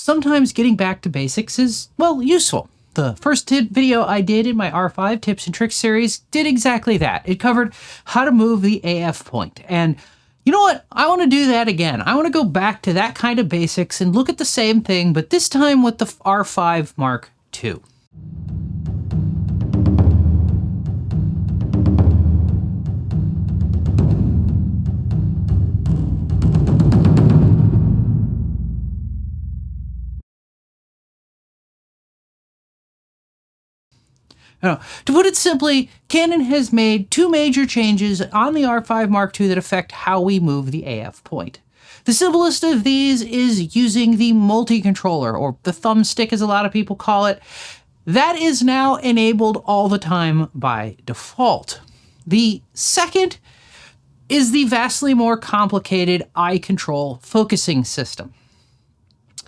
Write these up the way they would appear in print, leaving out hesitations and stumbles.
sometimes getting back to basics is, well, useful. The first video I did in my R5 tips and tricks series did exactly that. It covered how to move the AF point. And you know what? I want to do that again. I want to go back to that kind of basics and look at the same thing, but this time with the R5 Mark II. Now, to put it simply, Canon has made two major changes on the R5 Mark II that affect how we move the AF point. The simplest of these is using the multi-controller, or the thumbstick as a lot of people call it. That is now enabled all the time by default. The second is the vastly more complicated eye control focusing system.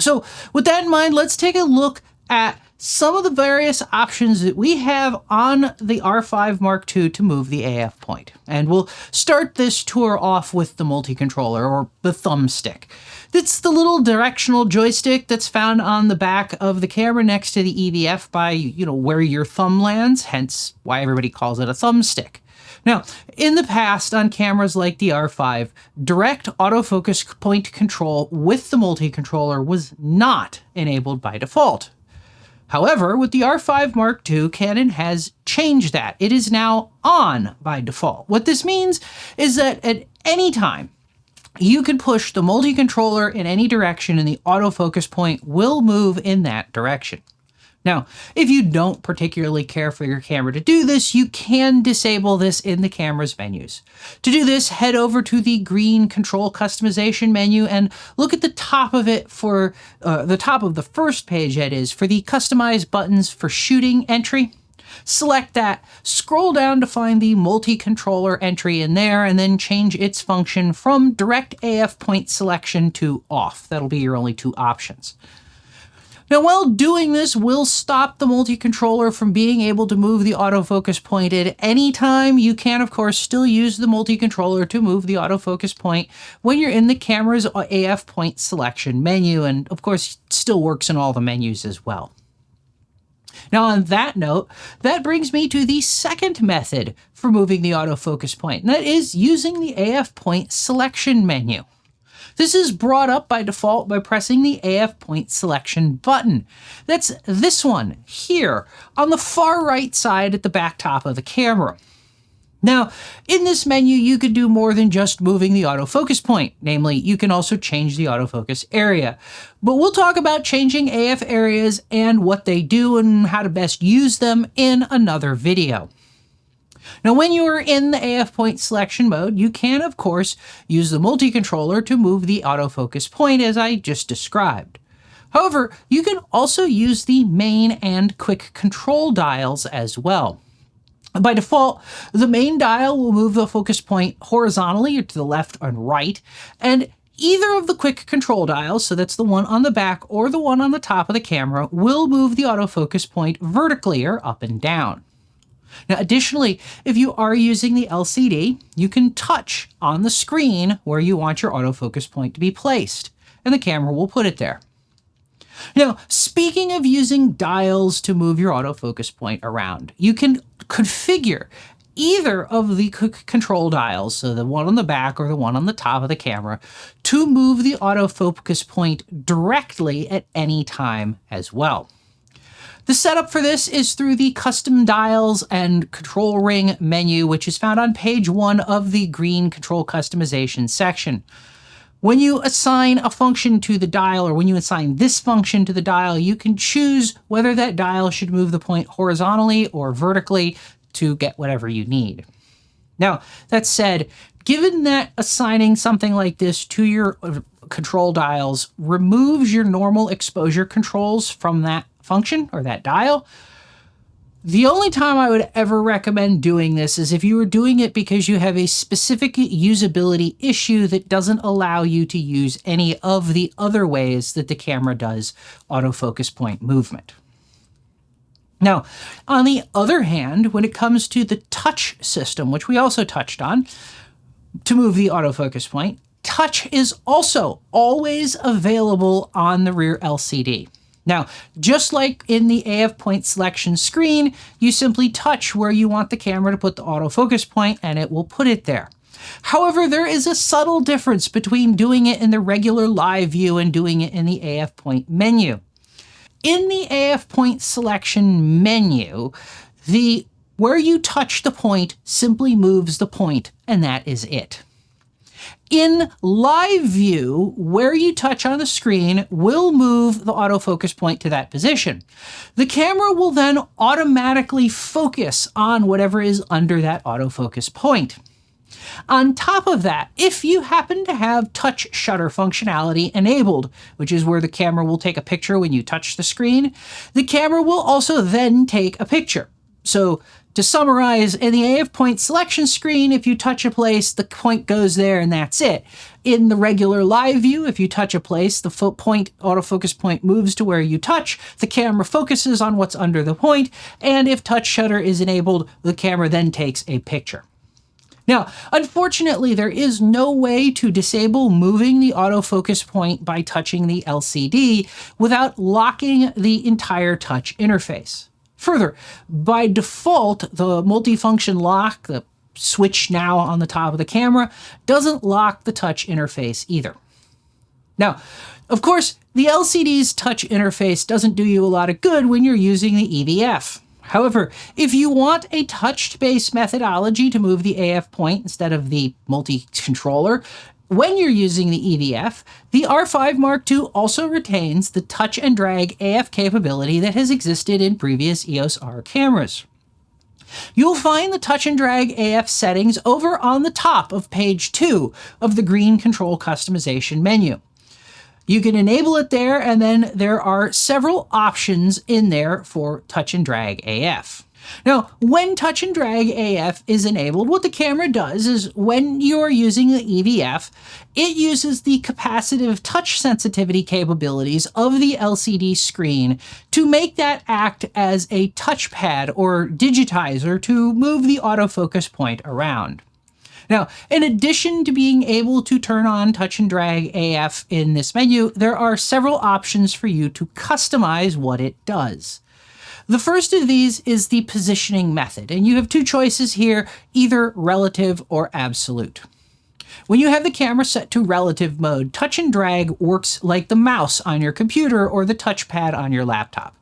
So with that in mind, let's take a look at some of the various options that we have on the R5 Mark II to move the AF point. And we'll start this tour off with the multi-controller, or the thumbstick. It's the little directional joystick that's found on the back of the camera next to the EVF by, where your thumb lands, hence why everybody calls it a thumbstick. Now, in the past on cameras like the R5, direct autofocus point control with the multi-controller was not enabled by default. However, with the R5 Mark II, Canon has changed that. It is now on by default. What this means is that at any time, you can push the multi-controller in any direction and the autofocus point will move in that direction. Now, if you don't particularly care for your camera to do this, you can disable this in the camera's menus. To do this, head over to the green control customization menu and look at the top of it for the top of the first page, that is, for the customize buttons for shooting entry. Select that, scroll down to find the multi-controller entry in there, and then change its function from direct AF point selection to off. That'll be your only two options. Now, while doing this will stop the multi-controller from being able to move the autofocus point at any time, you can, of course, still use the multi-controller to move the autofocus point when you're in the camera's AF point selection menu, and of course, it still works in all the menus as well. Now, on that note, that brings me to the second method for moving the autofocus point, and that is using the AF point selection menu. This is brought up by default by pressing the AF point selection button. That's this one here on the far right side at the back top of the camera. Now, in this menu, you could do more than just moving the autofocus point. Namely, you can also change the autofocus area. But we'll talk about changing AF areas and what they do and how to best use them in another video. Now, when you are in the AF point selection mode, you can, of course, use the multi-controller to move the autofocus point as I just described. However, you can also use the main and quick control dials as well. By default, the main dial will move the focus point horizontally or to the left and right, and either of the quick control dials, so that's the one on the back or the one on the top of the camera, will move the autofocus point vertically or up and down. Now, additionally, if you are using the LCD, you can touch on the screen where you want your autofocus point to be placed, and the camera will put it there. Now, speaking of using dials to move your autofocus point around, you can configure either of the control dials, so the one on the back or the one on the top of the camera, to move the autofocus point directly at any time as well. The setup for this is through the custom dials and control ring menu, which is found on page 1 of the green control customization section. When you assign a function to the dial, or when you assign this function to the dial, you can choose whether that dial should move the point horizontally or vertically to get whatever you need. Now, that said, given that assigning something like this to your control dials removes your normal exposure controls from that function or that dial, the only time I would ever recommend doing this is if you were doing it because you have a specific usability issue that doesn't allow you to use any of the other ways that the camera does autofocus point movement. Now, on the other hand, when it comes to the touch system, which we also touched on, to move the autofocus point, touch is also always available on the rear LCD. Now, just like in the AF point selection screen, you simply touch where you want the camera to put the autofocus point and it will put it there. However, there is a subtle difference between doing it in the regular live view and doing it in the AF point menu. In the AF point selection menu, where you touch the point simply moves the point, and that is it. In live view, where you touch on the screen will move the autofocus point to that position. The camera will then automatically focus on whatever is under that autofocus point. On top of that, if you happen to have touch shutter functionality enabled, which is where the camera will take a picture when you touch the screen, the camera will also then take a picture. So to summarize, in the AF point selection screen, if you touch a place, the point goes there and that's it. In the regular live view, if you touch a place, the autofocus point moves to where you touch, the camera focuses on what's under the point, and if touch shutter is enabled, the camera then takes a picture. Now, unfortunately, there is no way to disable moving the autofocus point by touching the LCD without locking the entire touch interface. Further, by default, the multifunction lock, the switch now on the top of the camera, doesn't lock the touch interface either. Now, of course, the LCD's touch interface doesn't do you a lot of good when you're using the EVF. However, if you want a touch-based methodology to move the AF point instead of the multi-controller, when you're using the EVF, the R5 Mark II also retains the touch and drag AF capability that has existed in previous EOS R cameras. You'll find the touch and drag AF settings over on the top of page 2 of the green control customization menu. You can enable it there, and then there are several options in there for touch and drag AF. Now, when touch and drag AF is enabled, what the camera does is when you're using the EVF, it uses the capacitive touch sensitivity capabilities of the LCD screen to make that act as a touchpad or digitizer to move the autofocus point around. Now, in addition to being able to turn on touch and drag AF in this menu, there are several options for you to customize what it does. The first of these is the positioning method, and you have two choices here, either relative or absolute. When you have the camera set to relative mode, touch and drag works like the mouse on your computer or the touchpad on your laptop.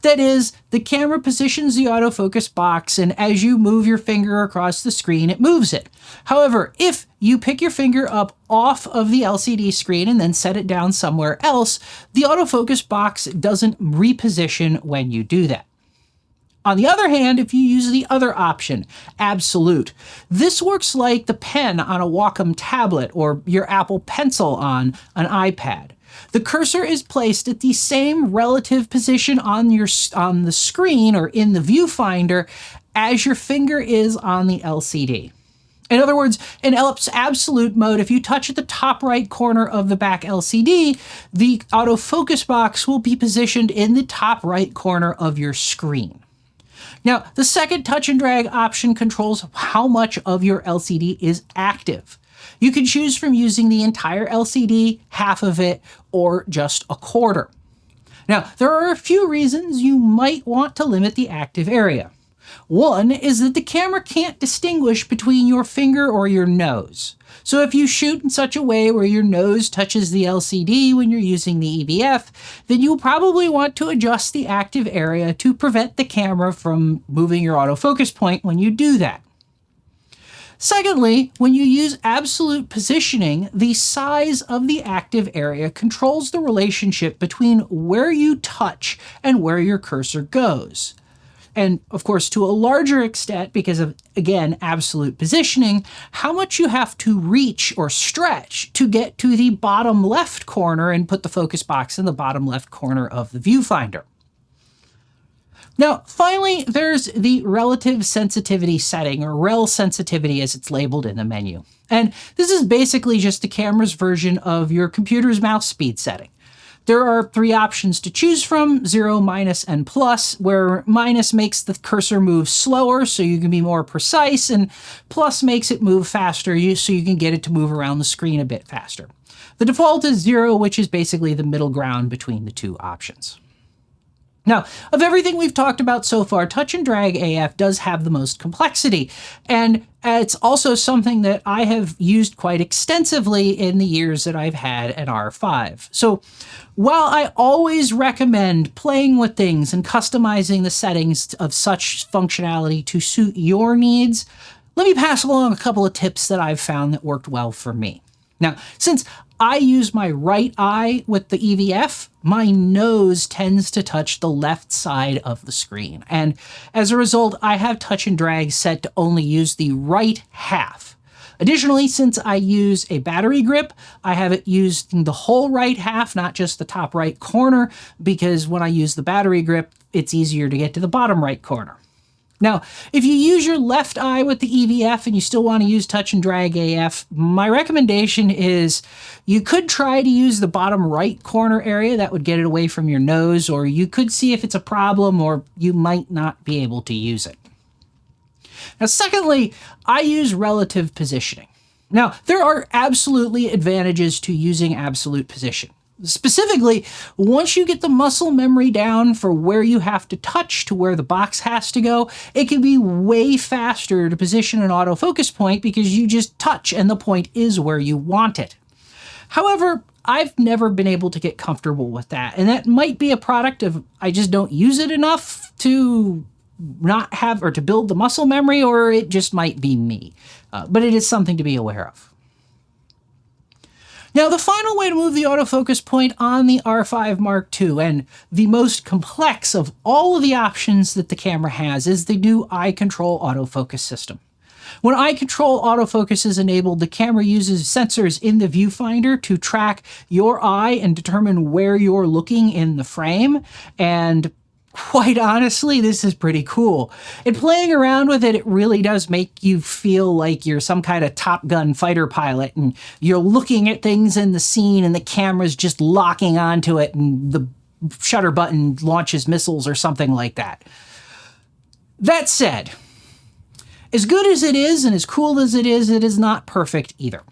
That is, the camera positions the autofocus box, and as you move your finger across the screen, it moves it. However, if you pick your finger up off of the LCD screen and then set it down somewhere else, the autofocus box doesn't reposition when you do that. On the other hand, if you use the other option, absolute, this works like the pen on a Wacom tablet or your Apple Pencil on an iPad. The cursor is placed at the same relative position on the screen or in the viewfinder as your finger is on the LCD. In other words, in absolute mode, if you touch at the top right corner of the back LCD, the autofocus box will be positioned in the top right corner of your screen. Now, the second touch and drag option controls how much of your LCD is active. You can choose from using the entire LCD, half of it, or just a quarter. Now, there are a few reasons you might want to limit the active area. One is that the camera can't distinguish between your finger or your nose. So if you shoot in such a way where your nose touches the LCD when you're using the EVF, then you'll probably want to adjust the active area to prevent the camera from moving your autofocus point when you do that. Secondly, when you use absolute positioning, the size of the active area controls the relationship between where you touch and where your cursor goes. And of course, to a larger extent, because of, again, absolute positioning, how much you have to reach or stretch to get to the bottom left corner and put the focus box in the bottom left corner of the viewfinder. Now, finally, there's the relative sensitivity setting, or rel sensitivity as it's labeled in the menu. And this is basically just the camera's version of your computer's mouse speed setting. There are three options to choose from: 0, minus, and plus, where minus makes the cursor move slower so you can be more precise, and plus makes it move faster so you can get it to move around the screen a bit faster. The default is 0, which is basically the middle ground between the two options. Now, of everything we've talked about so far, touch and drag AF does have the most complexity, and it's also something that I have used quite extensively in the years that I've had an R5. So while I always recommend playing with things and customizing the settings of such functionality to suit your needs, let me pass along a couple of tips that I've found that worked well for me. Now, since I use my right eye with the EVF, my nose tends to touch the left side of the screen. And as a result, I have touch and drag set to only use the right half. Additionally, since I use a battery grip, I have it using the whole right half, not just the top right corner, because when I use the battery grip, it's easier to get to the bottom right corner. Now, if you use your left eye with the EVF and you still want to use touch and drag AF, my recommendation is you could try to use the bottom right corner area. That would get it away from your nose, or you could see if it's a problem, or you might not be able to use it. Now, secondly, I use relative positioning. Now, there are absolutely advantages to using absolute position. Specifically, once you get the muscle memory down for where you have to touch to where the box has to go, it can be way faster to position an autofocus point because you just touch and the point is where you want it. However, I've never been able to get comfortable with that, and that might be a product of I just don't use it enough to not have or to build the muscle memory, or it just might be me. But it is something to be aware of. Now, the final way to move the autofocus point on the R5 Mark II, and the most complex of all of the options that the camera has, is the new eye control autofocus system. When eye control autofocus is enabled, the camera uses sensors in the viewfinder to track your eye and determine where you're looking in the frame, and quite honestly, this is pretty cool. And playing around with it, it really does make you feel like you're some kind of Top Gun fighter pilot, and you're looking at things in the scene and the camera's just locking onto it and the shutter button launches missiles or something like that. That said, as good as it is and as cool as it is not perfect either.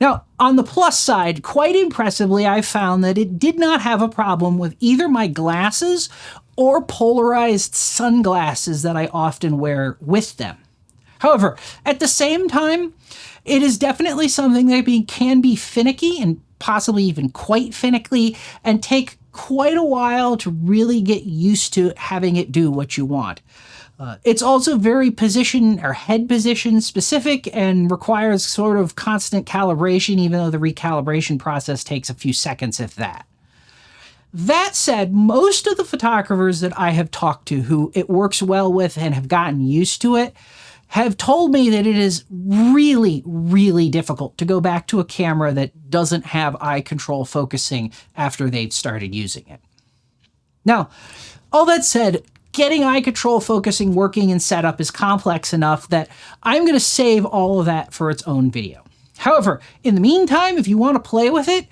Now, on the plus side, quite impressively, I found that it did not have a problem with either my glasses or polarized sunglasses that I often wear with them. However, at the same time, it is definitely something that can be finicky and possibly even quite finicky and take quite a while to really get used to having it do what you want. It's also very position or head position specific and requires sort of constant calibration, even though the recalibration process takes a few seconds, if that. That said, most of the photographers that I have talked to who it works well with and have gotten used to it have told me that it is really, really difficult to go back to a camera that doesn't have eye control focusing after they've started using it. Now, all that said, getting eye control focusing working and set up is complex enough that I'm going to save all of that for its own video. However, in the meantime, if you want to play with it,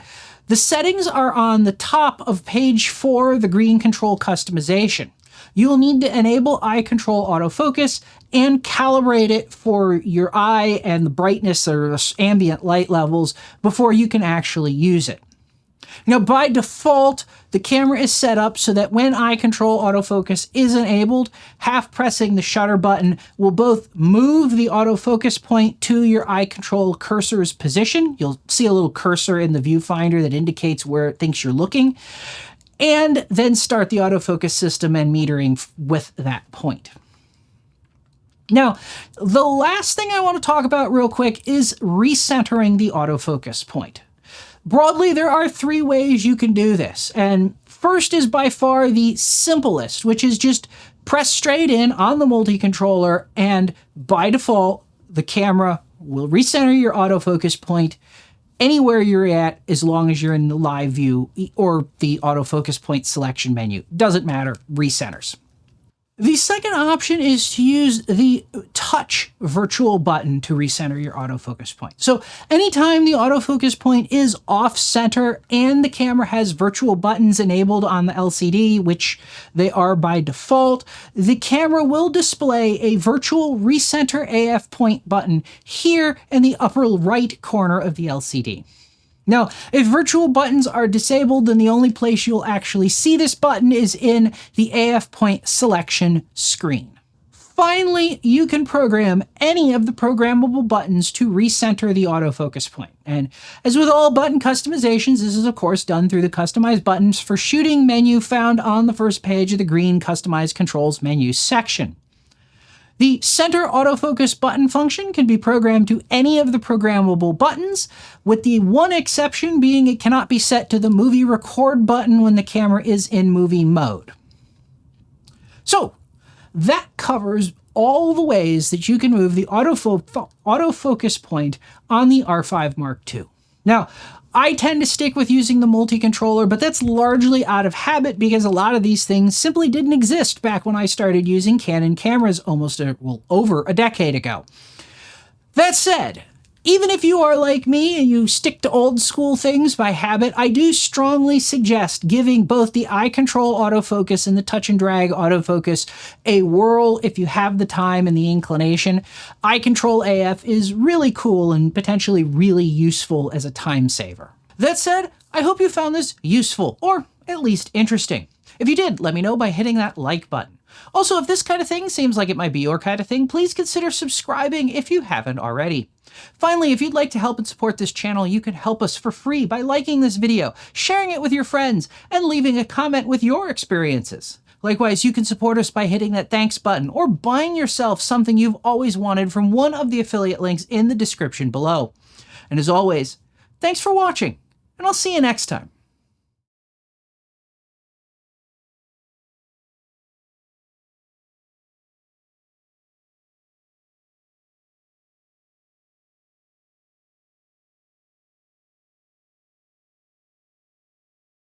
the settings are on the top of page 4, the green control customization. You will need to enable eye control autofocus and calibrate it for your eye and the brightness or ambient light levels before you can actually use it. Now, by default, the camera is set up so that when eye control autofocus is enabled, half pressing the shutter button will both move the autofocus point to your eye control cursor's position. You'll see a little cursor in the viewfinder that indicates where it thinks you're looking, and then start the autofocus system and metering with that point. Now, the last thing I want to talk about real quick is recentering the autofocus point. Broadly, there are 3 ways you can do this, and first is by far the simplest, which is just press straight in on the multi-controller, and by default, the camera will recenter your autofocus point anywhere you're at as long as you're in the live view or the autofocus point selection menu. Doesn't matter, recenters. The second option is to use the touch virtual button to recenter your autofocus point. So anytime the autofocus point is off center and the camera has virtual buttons enabled on the LCD, which they are by default, the camera will display a virtual recenter AF point button here in the upper right corner of the LCD. Now, if virtual buttons are disabled, then the only place you'll actually see this button is in the AF point selection screen. Finally, you can program any of the programmable buttons to recenter the autofocus point. And as with all button customizations, this is of course done through the Customize Buttons for Shooting menu found on the first page of the green Customize Controls menu section. The center autofocus button function can be programmed to any of the programmable buttons, with the one exception being it cannot be set to the movie record button when the camera is in movie mode. So that covers all the ways that you can move the autofocus point on the R5 Mark II. Now, I tend to stick with using the multi-controller, but that's largely out of habit because a lot of these things simply didn't exist back when I started using Canon cameras over a decade ago. That said, even if you are like me and you stick to old school things by habit, I do strongly suggest giving both the eye control autofocus and the touch and drag autofocus a whirl if you have the time and the inclination. Eye control AF is really cool and potentially really useful as a time saver. That said, I hope you found this useful or at least interesting. If you did, let me know by hitting that like button. Also, if this kind of thing seems like it might be your kind of thing, please consider subscribing if you haven't already. Finally, if you'd like to help and support this channel, you can help us for free by liking this video, sharing it with your friends, and leaving a comment with your experiences. Likewise, you can support us by hitting that thanks button or buying yourself something you've always wanted from one of the affiliate links in the description below. And as always, thanks for watching, and I'll see you next time.